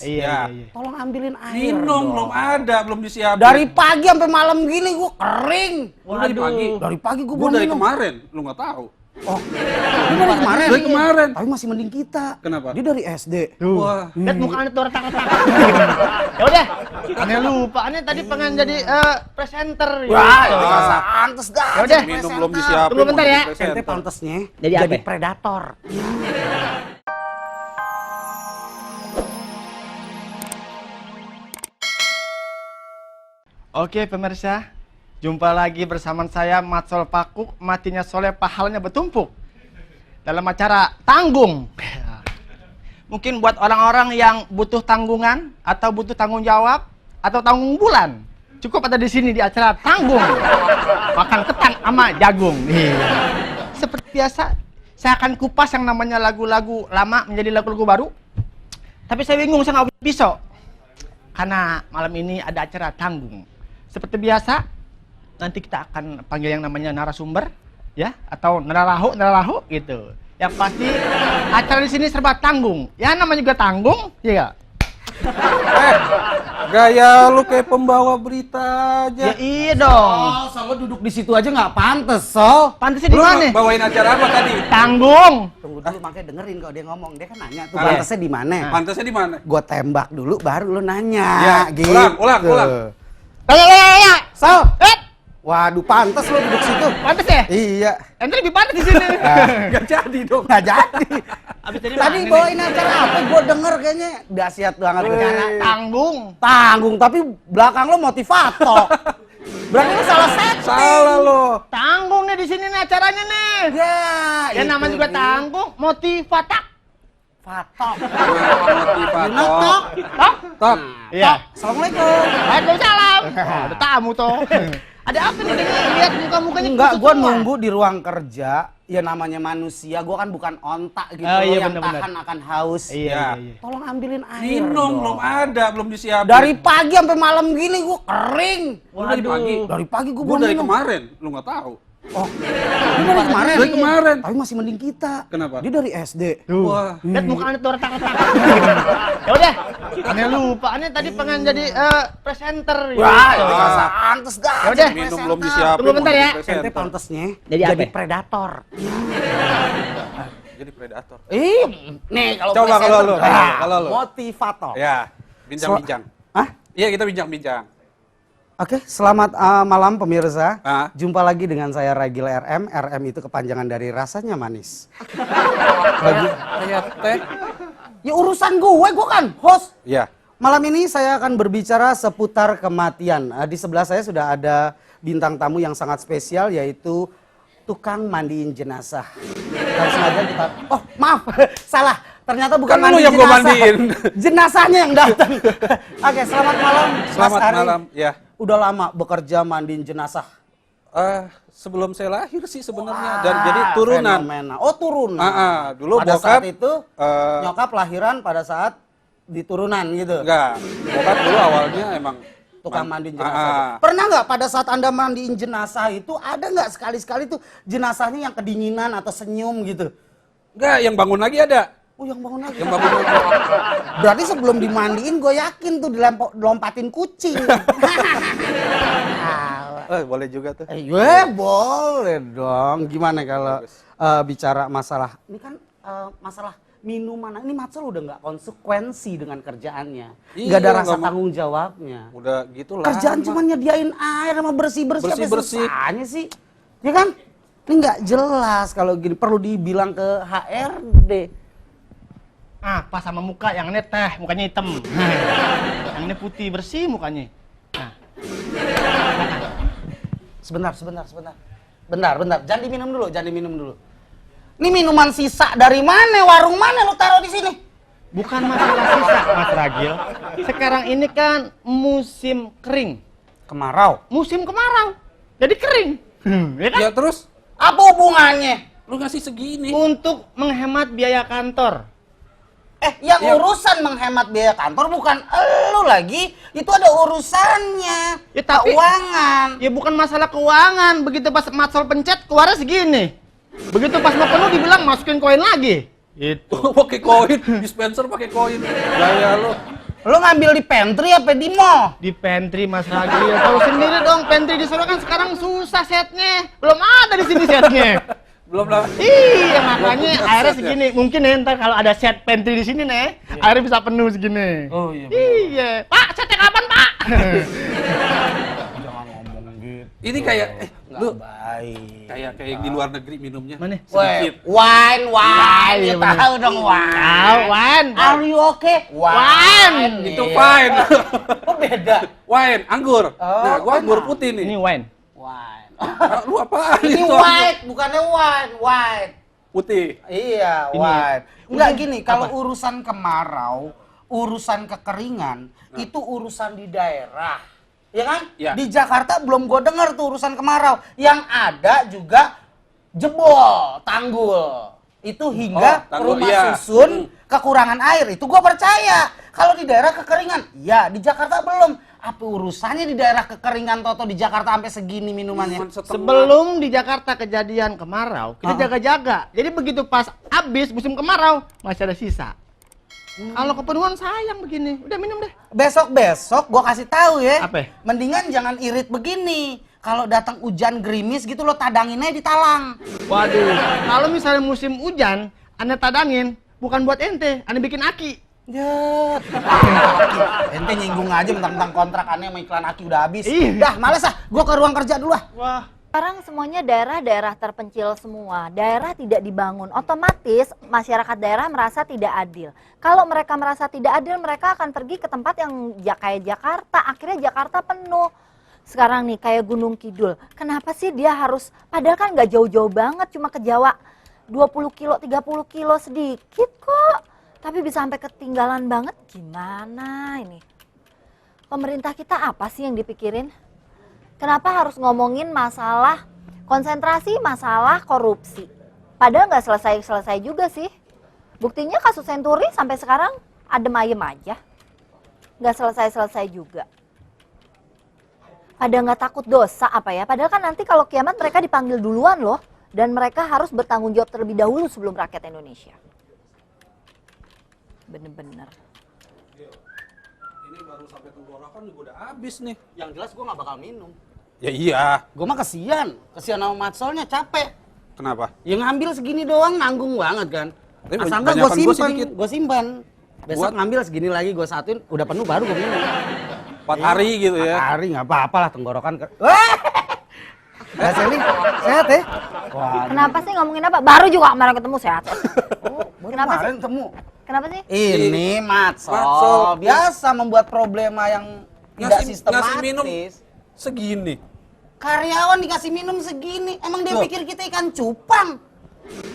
Iya. Tolong ambilin air. Minum belum ada, belum disiapin. Dari pagi sampai malam gini gua kering. Dari pagi. Dari pagi gua Gua belum dari minum. kemarin, lu nggak tahu. Oh, dia dari kemarin. Dari kemarin. Tapi masih mending kita. Kenapa? Dia dari SD. Wah. Lihat mukanya tuh retak-retak. Ya udah. Aneh lupa, aneh tadi pengen jadi presenter. Wah, itu masa pantes dah. Ya udah. Minum belum disiapin. Tunggu bentar ya. Ente pantesnya Jadi apa? predator. Oke pemirsa, jumpa lagi bersama saya Matsol Pakuk, matinya soleh pahalanya bertumpuk dalam acara Tanggung. Mungkin buat orang-orang yang butuh tanggungan atau butuh tanggung jawab atau tanggung bulan, cukup ada di sini di acara Tanggung. Makan ketan sama jagung. Seperti biasa, saya akan kupas yang namanya lagu-lagu lama menjadi lagu-lagu baru. Tapi saya bingung, saya nggak punya pisau. Karena malam ini ada acara Tanggung. Seperti biasa, nanti kita akan panggil yang namanya narasumber, ya, atau nerarahu gitu. Yang pasti acara di sini serba tanggung. Ya namanya juga tanggung, ya. Gaya lu kayak pembawa berita aja. Ya iya dong. Oh, Sol duduk di situ aja nggak pantes, Sol. Pantasnya di Lu mana? bawain acara apa tadi? Tanggung. Tunggu dulu, makanya dengerin kalau dia ngomong. Dia kan nanya tuh pantesnya di mana. Pantasnya di mana? Gua tembak dulu, baru lu nanya. Ya, gitu. ulang. Ya. Sol. Waduh, pantes lu duduk situ. Pantas ya? Iya. Ente lebih pantas di sini. Gak jadi dong. Nggak jadi. Abis dari Tadi mana bawain acara apa? Gua denger kayaknya dahsyat banget. Acara Tanggung. Tanggung, tapi belakang lo motivator. Berarti lo salah setting. Salah lo. Tanggung nih di sini nih acaranya nih. Ya, Ya namanya juga Tanggung, motivatak. Fatok. Motivator. Tok? Tok. Iya. Assalamualaikum. Waalaikumsalam. Ada tamu toh. Ada apa nih dengan lihat muka-mukanya? Enggak, kusut gua semua. nunggu di ruang kerja. Ya namanya manusia, gua kan bukan ontak gitu Oh, iya, yang bener-bener. tahan akan haus. Iya. Tolong ambilin air. Minum dong. belum ada, belum disiapin. Dari pagi sampai malam gini gua kering. Lu dari pagi. Dari pagi gua Gua belum dari minum. kemarin, lu nggak tahu. Oh, dia dari kemarin. Dari kemarin. Tapi masih mending kita. Kenapa? Dia dari SD. Wah. Lihat mukanya tuh retak-retak. Ya udah. Aneh lupa, aneh tadi pengen jadi presenter. Wah, itu masa pantes dah. Ya udah. Minum belum disiapin. Tunggu bentar ya. Ente pantesnya Jadi apa? predator. Jadi predator. Nih kalau Coba presenter, kalau lu, nah, kalau lu. motivator. Ya, bincang-bincang. Hah? Iya, kita bincang-bincang. Oke, selamat malam pemirsa. Ah. Jumpa lagi dengan saya Ragil RM. RM itu kepanjangan dari rasanya manis. Lagi Kayak teh. ya urusan gue kan host. Iya. Malam ini saya akan berbicara seputar kematian. Di sebelah saya sudah ada bintang tamu yang sangat spesial yaitu tukang mandiin jenazah. Dan sengaja kita oh, maaf, salah. Ternyata bukan Kan lu mandi yang gua jenazah. mandiin. Jenazahnya yang datang. Oke, selamat malam. Mas Selamat Ari. malam, ya. Udah lama bekerja mandiin jenazah. Sebelum saya lahir sih sebenarnya dan jadi turunan. Fenomena. Oh, turunan. Dulu pada bokap saat itu eh, nyokap lahiran pada saat diturunan gitu. enggak. Bokap dulu awalnya emang Tukang mandiin jenazah. Pernah nggak pada saat Anda mandiin jenazah itu ada nggak sekali-sekali tuh jenazahnya yang kedinginan atau senyum gitu? Enggak, yang bangun lagi ada. Oh, yang bangun lagi. Yang bangun lagi. Berarti sebelum dimandiin gue yakin tuh dilompatin kucing. Boleh juga tuh. Boleh dong. Gimana kalau bicara masalah ini kan masalah minuman. Ini Matsol udah nggak konsekuensi dengan kerjaannya. Nggak ada Iya, rasa nggak mau. tanggung jawabnya. Udah gitu lah. Kerjaan cuma nyediain air sama bersih-bersih. Apa Bersih-bersih. susahnya sih? Ya kan? Ini nggak jelas kalau gini. Perlu dibilang ke HRD. Apa sama muka yang ini teh, mukanya hitam. Yang ini putih bersih mukanya. Nah. Sebentar. Bentar. Jangan diminum dulu. Ini minuman sisa dari mana? Warung mana lu taruh di sini? Bukan masalah sisa, Mas Ragil. Sekarang ini kan musim kering. Kemarau. Musim kemarau. Jadi kering. Ya kan? Ya terus Apa hubungannya? lu ngasih segini. Untuk menghemat biaya kantor. Yang Ya. urusan menghemat biaya kantor bukan elu lagi. Itu ada urusannya. Ya, tapi- Keuangan. Ya bukan masalah keuangan. Begitu pas Matsol pencet, keluarnya segini. Begitu pas mau penuh dibilang masukin koin lagi. Itu. Pakai koin, dispenser pakai koin. Gaya lu. Lo ngambil di pantry apa di mall? Di pantry Mas Ragil. Tahu sendiri dong, pantry di Solo kan sekarang susah setnya. Belum ada di sini setnya. Belum lah. Iya, makanya punya airnya set ya? segini. Mungkin ya ntar kalau ada set pantry di sini nih, airnya bisa penuh segini. Oh iya. Iya. Pak, setnya kapan, Pak? Jangan ngomong gitu. Ini kayak lu Baik. kayak di luar negeri minumnya. Mana? Sedikit. Wine. Iya, Ya bener. tahu dong wine. Tahu, Wan. Are you okay? Wine. Itu fine. Oh beda. Wine, anggur. Nah, gua anggur putih Ini nih. wine. Wine. Ah, lu apaan Ini itu? white, bukannya wine. White. Putih. Iya, Ini wine. Enggak gini, kalau apa? urusan kemarau, urusan kekeringan, itu urusan di daerah. Ya kan? Ya. Di Jakarta belum gue dengar tuh urusan kemarau. Yang ada juga jebol tanggul. Itu hingga Oh, tanggul, rumah iya. susun kekurangan air. Itu gue percaya. Kalau di daerah kekeringan, ya di Jakarta belum. Apa urusannya di daerah kekeringan Toto di Jakarta sampai segini minumannya? Cuman setengah. Sebelum di Jakarta kejadian kemarau, kita jaga-jaga. Jadi begitu pas habis musim kemarau, masih ada sisa. Kalau kepenuhan sayang begini. Udah minum deh. Besok-besok gua kasih tahu ya. Apa? Mendingan jangan irit begini. Kalau datang hujan gerimis gitu lo tadangin aja di talang. Waduh, kalau misalnya musim hujan, Anda tadangin, bukan buat ente, Anda bikin aki. Ya. Ente nyinggung aja mentang-mentang kontrak aneh sama iklan Aki udah habis. Ih. Dah, males ah. Gua ke ruang kerja dulu ah. Wah. Sekarang semuanya daerah-daerah terpencil semua. Daerah tidak dibangun. Otomatis masyarakat daerah merasa tidak adil. Kalau mereka merasa tidak adil, mereka akan pergi ke tempat yang kayak Jakarta. Akhirnya Jakarta penuh. Sekarang nih kayak Gunung Kidul. Kenapa sih dia harus, padahal kan nggak jauh-jauh banget, cuma ke Jawa 20 kilo, 30 kilo sedikit kok. Tapi bisa sampai ketinggalan banget, gimana ini? Pemerintah kita apa sih yang dipikirin? Kenapa harus ngomongin masalah konsentrasi, masalah korupsi? Padahal nggak selesai-selesai juga sih. Buktinya kasus Senturi sampai sekarang adem ayem aja. Nggak selesai-selesai juga. Pada nggak takut dosa apa ya? Padahal kan nanti kalau kiamat mereka dipanggil duluan loh. Dan mereka harus bertanggung jawab terlebih dahulu sebelum rakyat Indonesia. Bener-bener. Ini baru sampai tenggorokan juga udah habis nih. Yang jelas gua nggak bakal minum. Ya iya. Gua mah kesian sama matsolnya capek. Kenapa? Yang ngambil segini doang nanggung banget kan. Tapi Asal nggak banyakan gua simpan, sedikit. gue simpan. Besok Buat- ngambil segini lagi gue satuin, udah penuh baru gue minum. 4 hari gitu ya. 4 hari nggak apa-apa lah tenggorokan. Wah! Mbak Seli, sehat ya? Wah, Kenapa sih ngomongin apa? Baru juga kemarin ketemu sehat. baru Kenapa sih? kemarin temu. Kenapa sih? Ini matsol. Matsol. Biasa membuat problema yang tidak Ngasih minum sistematis. segini. Karyawan dikasih minum segini, emang dia Loh. pikir kita ikan cupang?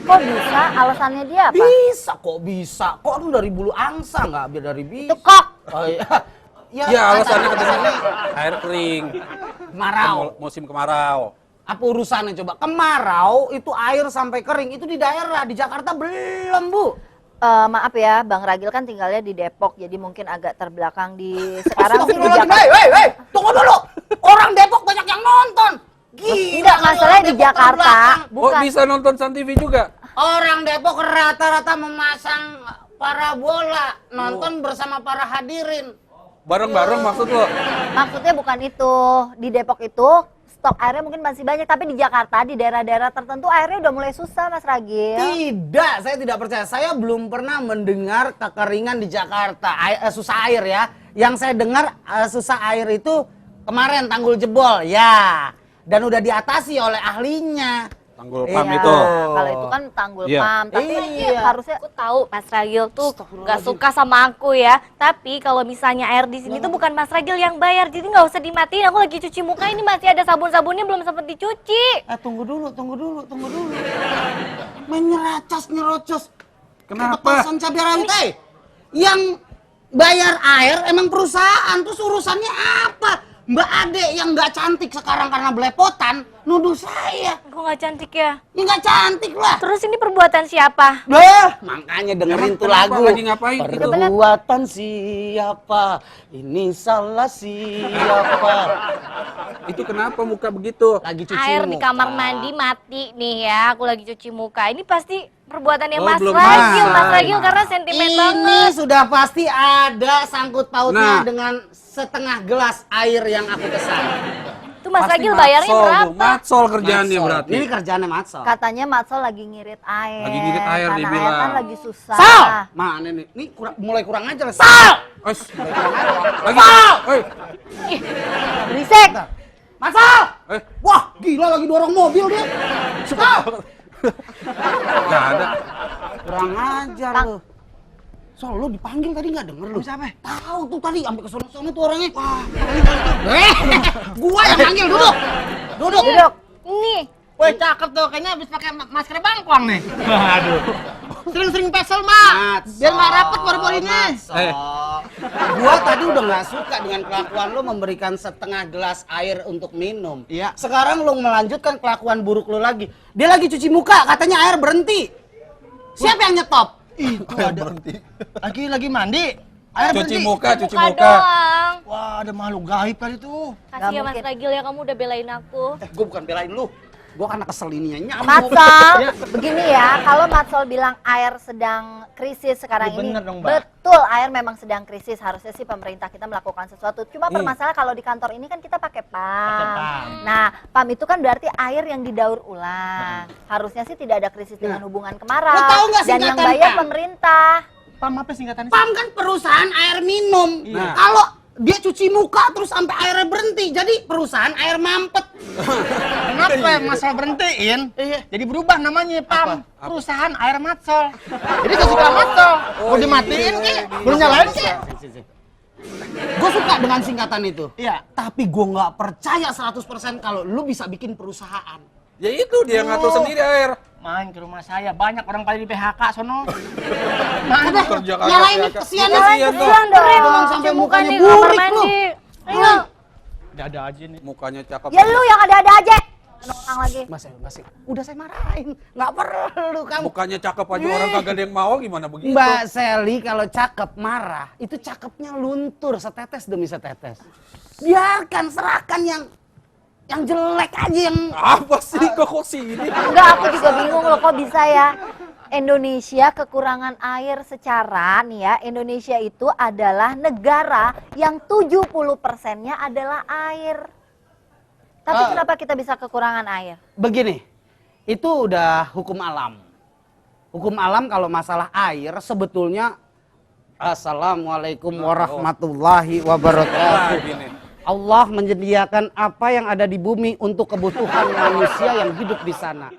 Kok bisa? Alasannya dia apa? Bisa kok bisa. Kok lu dari bulu angsa nggak biar dari bisa? Itu kok. Oh iya. Ya alasannya katanya air kering. Kemarau. Musim kemarau. Apa urusannya coba? Kemarau itu air sampai kering itu di daerah, di Jakarta belum, Bu. Maaf ya, Bang Ragil kan tinggalnya di Depok, jadi mungkin agak terbelakang di sekarang sih di Astagfirullahaladzim, Jakarta. hei, tunggu dulu. Orang Depok banyak yang nonton. Gila, Enggak, kalau masalahnya orang di Depok Jakarta. terbelakang. Oh Bukan. bisa nonton Sun TV juga? Orang Depok rata-rata memasang parabola, nonton bersama para hadirin. Bareng-bareng maksud lo? Maksudnya bukan itu. Di Depok itu stok airnya mungkin masih banyak, tapi di Jakarta di daerah-daerah tertentu airnya udah mulai susah, Mas Ragil. Tidak, saya tidak percaya. Saya belum pernah mendengar kekeringan di Jakarta, susah air ya. Yang saya dengar susah air itu kemarin tanggul jebol, ya. Dan udah diatasi oleh ahlinya. Tanggul pam Iya. itu. Kalau itu kan tanggul Iya. pam, tapi Iya. harusnya Aku tahu Mas Ragil tuh nggak suka sama aku ya. Tapi kalau misalnya air di sini tuh bukan Mas Ragil yang bayar, jadi nggak usah dimatiin. Aku lagi cuci muka ini masih ada sabun-sabunnya belum sempet dicuci. Tunggu dulu. Main nyerocos. Kenapa? Kepetasan cabai rantai. Yang bayar air emang perusahaan, terus urusannya apa? Mbak Ade yang nggak cantik sekarang karena belepotan, nuduh saya. Gue nggak cantik ya. Ya nggak cantik lah. Terus ini perbuatan siapa? Makanya dengerin Emang tuh kenapa? lagu. Lagi ngapain? Perbuatan siapa? Ini salah siapa? Itu kenapa muka begitu? Lagi cuci Air di muka. kamar mandi mati nih ya. Aku lagi cuci muka. Ini pasti perbuatannya Oh, Mas belum Ragil, selesai. Mas Ragil karena sentimen Ini banget. sudah pasti ada sangkut pautnya Nah. dengan setengah gelas air yang aku pesan. Itu Mas Pasti Ragil bayarnya Matsol tuh, berapa? Matsol kerjaannya Matsol. berarti. Ini kerjaannya Matsol. Katanya Matsol lagi ngirit air. Lagi ngirit air, karena dibilang. air kan lagi susah. Sal! Mana nih? Ini mulai kurang ajar. Sal! Wes, lagi. Hei, Berisik. Matsol! eh, Wah, gila lagi dorong mobil dia. Sal! nggak ada. Kurang ajar Kang. lu. Sol, lu dipanggil tadi nggak denger lu? Siapa? Tahu tuh tadi sampai ke sono-sono tuh orangnya. Wah, gua yang manggil, duduk. Duduk. Duduk. Nih, Woi, cakep tuh. Kayaknya habis pakai masker bangkuang nih. Waduh. Sering-sering pesel, Mak. Biar nggak rapet baru-baru ini. Eh. Gua tadi udah nggak suka dengan kelakuan lu memberikan setengah gelas air untuk minum. Iya. Sekarang lu melanjutkan kelakuan buruk lu lagi. Dia lagi cuci muka, katanya air berhenti. Siapa yang nyetop? Itu ada. Lagi mandi. Air Cuci berhenti. muka, cuci muka muka. doang. Wah, ada makhluk gaib kali tuh. Kasih ya Mas mungkin. Ragil ya, kamu udah belain aku. Gua bukan belain lu. Gua karena kesel ininya nyamuk. Matsol, begini ya, kalau Matsol bilang air sedang krisis sekarang Iya, ini, bener dong, Mbak. betul air memang sedang krisis. Harusnya sih pemerintah kita melakukan sesuatu. Cuma permasalahan kalau di kantor ini kan kita pakai PAM. PAM. Nah, PAM itu kan berarti air yang didaur ulang. Harusnya sih tidak ada krisis dengan hubungan kemarau. Lo tahu nggak Dan yang singkatan bayar PAM? pemerintah. PAM apa singkatannya? PAM kan perusahaan air minum. Iya. Kalau dia cuci muka terus sampai airnya berhenti, jadi perusahaan air mampet. Kenapa masalah berhentiin? Iya. Jadi berubah namanya PAM. Apa? Perusahaan air Matsol. Jadi saya suka Matsol. Mau dimatiin ke? Mau nyalain ke? Gue suka dengan singkatan itu. Iya. Tapi gue nggak percaya 100% kalau lu bisa bikin perusahaan. Ya itu dia ngatur sendiri air. Main ke rumah saya, banyak orang pada di PHK sono. Main. Udah, kerja kagak nyalain nih, PHK. kesian Kesian nih. dong. Kesian dong. Jangan sampai Cuci mukanya di kamar burik lu. mandi. Ayo. Ada aja nih. Mukanya cakep. Ya lu yang ada-ada aja. Ada orang lagi. Mas, udah saya marahin. Nggak perlu kamu. Mukanya cakep aja orang kagak ada yang mau gimana begitu? Mbak Sally kalau cakep marah, itu cakepnya luntur setetes demi setetes. Biarkan, serahkan yang jelek aja yang Apa sih kok sini? Enggak, aku juga bingung loh kok bisa ya. Indonesia kekurangan air secara nih ya, Indonesia itu adalah negara yang 70%-nya adalah air. Tapi kenapa kita bisa kekurangan air? begini. Itu udah hukum alam. Hukum alam kalau masalah air sebetulnya Assalamualaikum warahmatullahi wabarakatuh. Nah, gini. Allah menyediakan apa yang ada di bumi untuk kebutuhan manusia yang hidup di sana.